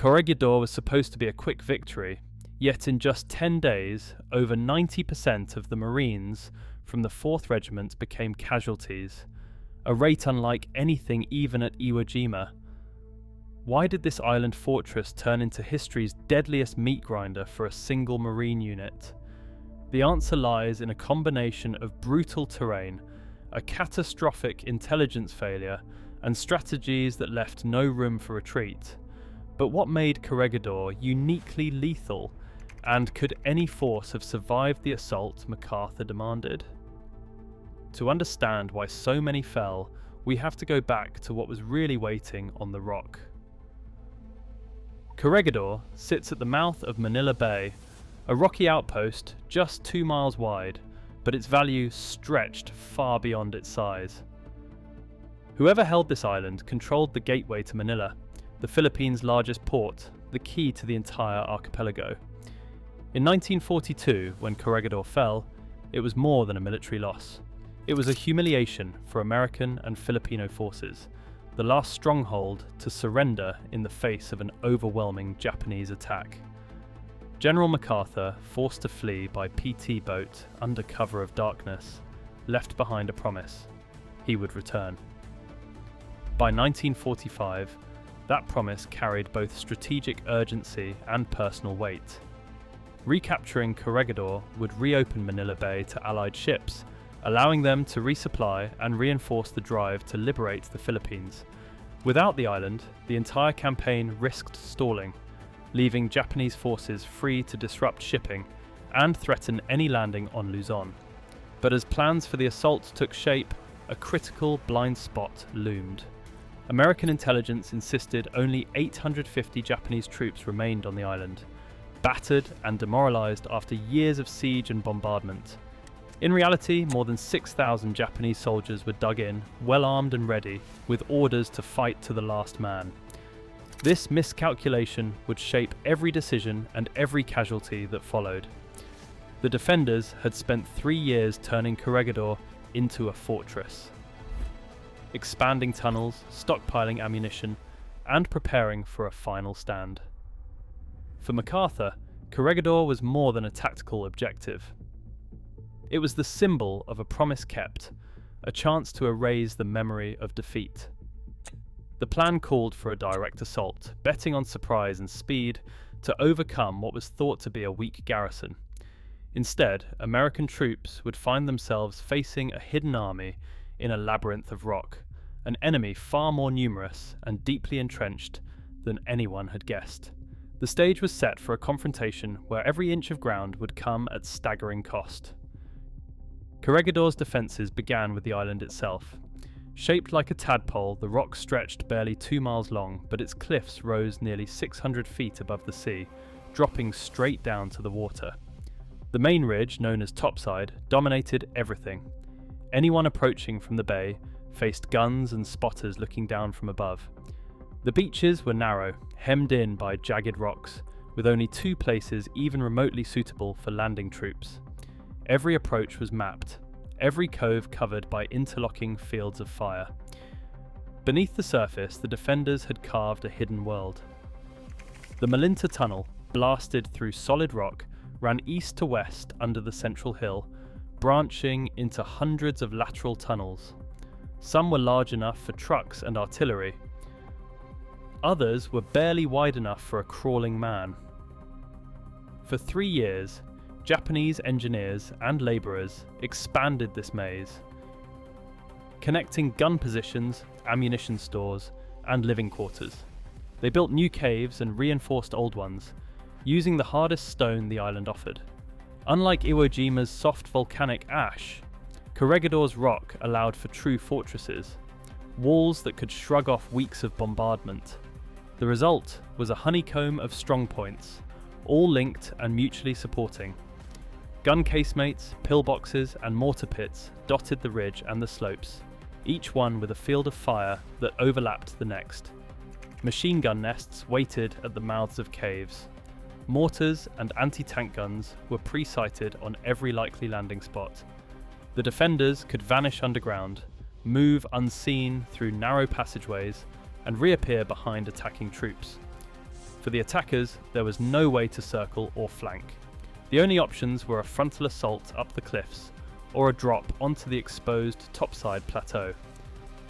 Corregidor was supposed to be a quick victory, yet in just 10 days, over 90% of the Marines from the 4th Regiment became casualties, a rate unlike anything even at Iwo Jima. Why did this island fortress turn into history's deadliest meat grinder for a single Marine unit? The answer lies in a combination of brutal terrain, a catastrophic intelligence failure, and strategies that left no room for retreat. But what made Corregidor uniquely lethal, and could any force have survived the assault MacArthur demanded? To understand why so many fell, we have to go back to what was really waiting on the rock. Corregidor sits at the mouth of Manila Bay, a rocky outpost just 2 miles wide, but its value stretched far beyond its size. Whoever held this island controlled the gateway to Manila, the Philippines' largest port, the key to the entire archipelago. In 1942, when Corregidor fell, it was more than a military loss. It was a humiliation for American and Filipino forces, the last stronghold to surrender in the face of an overwhelming Japanese attack. General MacArthur, forced to flee by PT boat under cover of darkness, left behind a promise: he would return. By 1945, that promise carried both strategic urgency and personal weight. Recapturing Corregidor would reopen Manila Bay to Allied ships, allowing them to resupply and reinforce the drive to liberate the Philippines. Without the island, the entire campaign risked stalling, leaving Japanese forces free to disrupt shipping and threaten any landing on Luzon. But as plans for the assault took shape, a critical blind spot loomed. American intelligence insisted only 850 Japanese troops remained on the island, battered and demoralized after years of siege and bombardment. In reality, more than 6,000 Japanese soldiers were dug in, well armed and ready, with orders to fight to the last man. This miscalculation would shape every decision and every casualty that followed. The defenders had spent 3 years turning Corregidor into a fortress, expanding tunnels, stockpiling ammunition, and preparing for a final stand. For MacArthur, Corregidor was more than a tactical objective. It was the symbol of a promise kept, a chance to erase the memory of defeat. The plan called for a direct assault, betting on surprise and speed to overcome what was thought to be a weak garrison. Instead, American troops would find themselves facing a hidden army in a labyrinth of rock, an enemy far more numerous and deeply entrenched than anyone had guessed. The stage was set for a confrontation where every inch of ground would come at staggering cost. Corregidor's defences began with the island itself. Shaped like a tadpole, the rock stretched barely 2 miles long, but its cliffs rose nearly 600 feet above the sea, dropping straight down to the water. The main ridge, known as Topside, dominated everything. Anyone approaching from the bay faced guns and spotters looking down from above. The beaches were narrow, hemmed in by jagged rocks, with only 2 places even remotely suitable for landing troops. Every approach was mapped, every cove covered by interlocking fields of fire. Beneath the surface, the defenders had carved a hidden world. The Malinta Tunnel, blasted through solid rock, ran east to west under the central hill, branching into hundreds of lateral tunnels. Some were large enough for trucks and artillery. Others were barely wide enough for a crawling man. For 3 years, Japanese engineers and labourers expanded this maze, connecting gun positions, ammunition stores, and living quarters. They built new caves and reinforced old ones, using the hardest stone the island offered. Unlike Iwo Jima's soft volcanic ash, Corregidor's rock allowed for true fortresses, walls that could shrug off weeks of bombardment. The result was a honeycomb of strong points, all linked and mutually supporting. Gun casemates, pillboxes, and mortar pits dotted the ridge and the slopes, each one with a field of fire that overlapped the next. Machine gun nests waited at the mouths of caves. Mortars and anti-tank guns were pre-sighted on every likely landing spot. The defenders could vanish underground, move unseen through narrow passageways, and reappear behind attacking troops. For the attackers, there was no way to circle or flank. The only options were a frontal assault up the cliffs, or a drop onto the exposed topside plateau.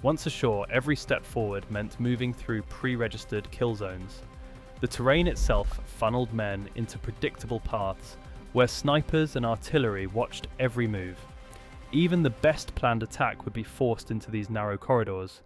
Once ashore, every step forward meant moving through pre-registered kill zones. The terrain itself funneled men into predictable paths, where snipers and artillery watched every move. Even the best planned attack would be forced into these narrow corridors,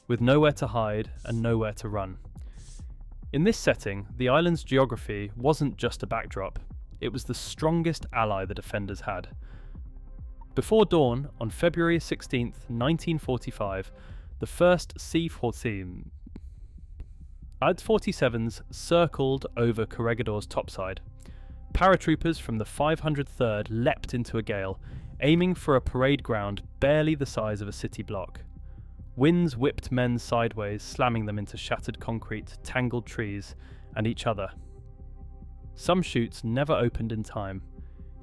with nowhere to hide and nowhere to run. In this setting, the island's geography wasn't just a backdrop, it was the strongest ally the defenders had. Before dawn, on February 16, 1945, the 1st C-47s circled over Corregidor's topside. Paratroopers from the 503rd leapt into a gale, aiming for a parade ground barely the size of a city block. Winds whipped men sideways, slamming them into shattered concrete, tangled trees, and each other. Some chutes never opened in time.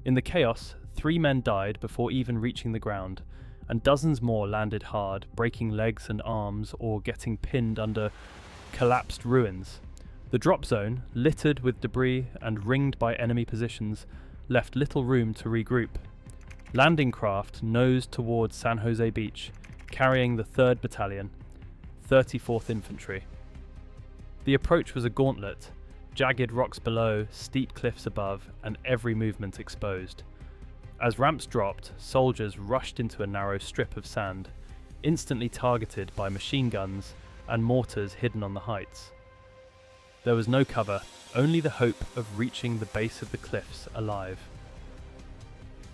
In the chaos, 3 men died before even reaching the ground, and dozens more landed hard, breaking legs and arms or getting pinned under collapsed ruins. The drop zone, littered with debris and ringed by enemy positions, left little room to regroup. Landing craft nosed towards San Jose Beach, carrying the 3rd Battalion, 34th Infantry. The approach was a gauntlet, jagged rocks below, steep cliffs above, and every movement exposed. As ramps dropped, soldiers rushed into a narrow strip of sand, instantly targeted by machine guns and mortars hidden on the heights. There was no cover, only the hope of reaching the base of the cliffs alive.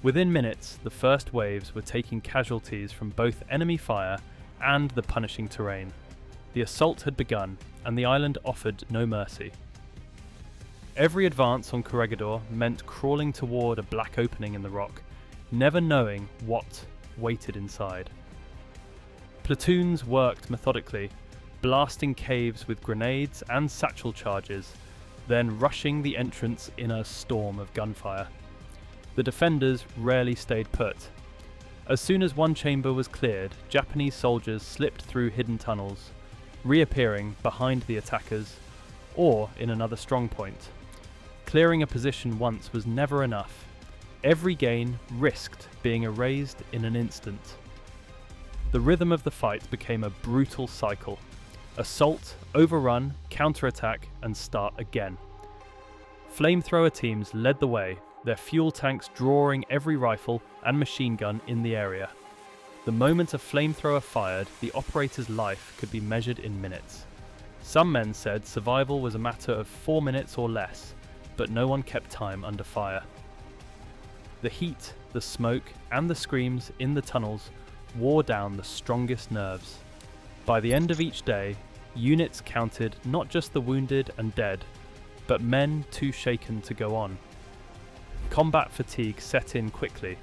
Within minutes, the first waves were taking casualties from both enemy fire and the punishing terrain. The assault had begun, and the island offered no mercy. Every advance on Corregidor meant crawling toward a black opening in the rock, never knowing what waited inside. Platoons worked methodically, blasting caves with grenades and satchel charges, then rushing the entrance in a storm of gunfire. The defenders rarely stayed put. As soon as one chamber was cleared, Japanese soldiers slipped through hidden tunnels, reappearing behind the attackers or in another strongpoint. Clearing a position once was never enough. Every gain risked being erased in an instant. The rhythm of the fight became a brutal cycle. Assault, overrun, counterattack, and start again. Flamethrower teams led the way, their fuel tanks drawing every rifle and machine gun in the area. The moment a flamethrower fired, the operator's life could be measured in minutes. Some men said survival was a matter of 4 minutes or less, but no one kept time under fire. The heat, the smoke, and the screams in the tunnels wore down the strongest nerves. By the end of each day, units counted not just the wounded and dead, but men too shaken to go on. Combat fatigue set in quickly,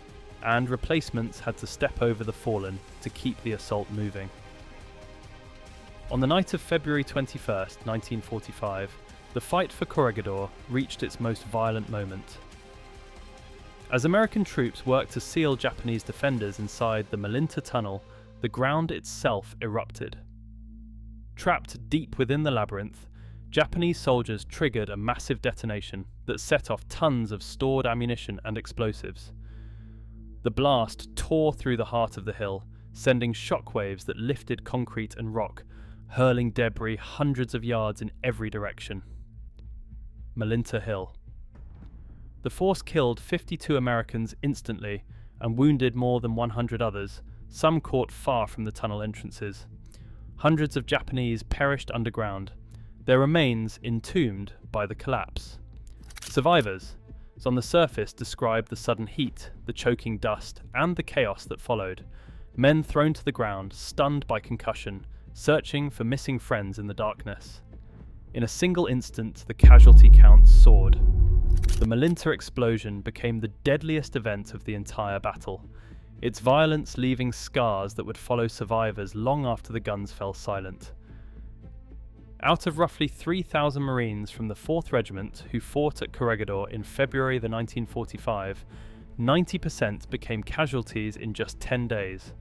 and replacements had to step over the fallen to keep the assault moving. On the night of February 21st, 1945, the fight for Corregidor reached its most violent moment. As American troops worked to seal Japanese defenders inside the Malinta Tunnel, the ground itself erupted. Trapped deep within the labyrinth, Japanese soldiers triggered a massive detonation that set off tons of stored ammunition and explosives. The blast tore through the heart of the hill, sending shockwaves that lifted concrete and rock, hurling debris hundreds of yards in every direction. Malinta Hill. The force killed 52 Americans instantly and wounded more than 100 others, some caught far from the tunnel entrances. Hundreds of Japanese perished underground, their remains entombed by the collapse. Survivors, on the surface, described the sudden heat, the choking dust, and the chaos that followed. Men thrown to the ground, stunned by concussion, searching for missing friends in the darkness. In a single instant, the casualty count soared. The Malinta explosion became the deadliest event of the entire battle, its violence leaving scars that would follow survivors long after the guns fell silent. Out of roughly 3,000 Marines from the 4th Regiment who fought at Corregidor in February 1945, 90% became casualties in just 10 days,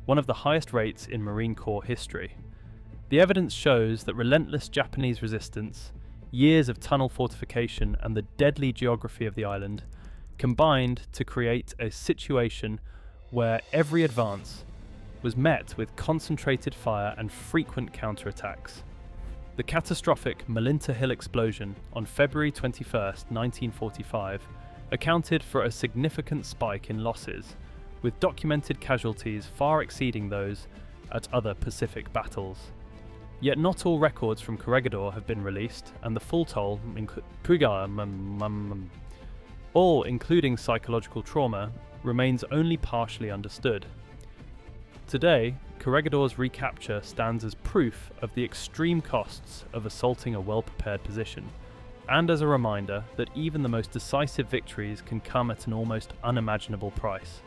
one of the highest rates in Marine Corps history. The evidence shows that relentless Japanese resistance, years of tunnel fortification and the deadly geography of the island combined to create a situation where every advance was met with concentrated fire and frequent counterattacks. The catastrophic Malinta Hill explosion on February 21, 1945, accounted for a significant spike in losses, with documented casualties far exceeding those at other Pacific battles. Yet not all records from Corregidor have been released, and the full toll, all including psychological trauma, remains only partially understood. Today, Corregidor's recapture stands as proof of the extreme costs of assaulting a well-prepared position, and as a reminder that even the most decisive victories can come at an almost unimaginable price.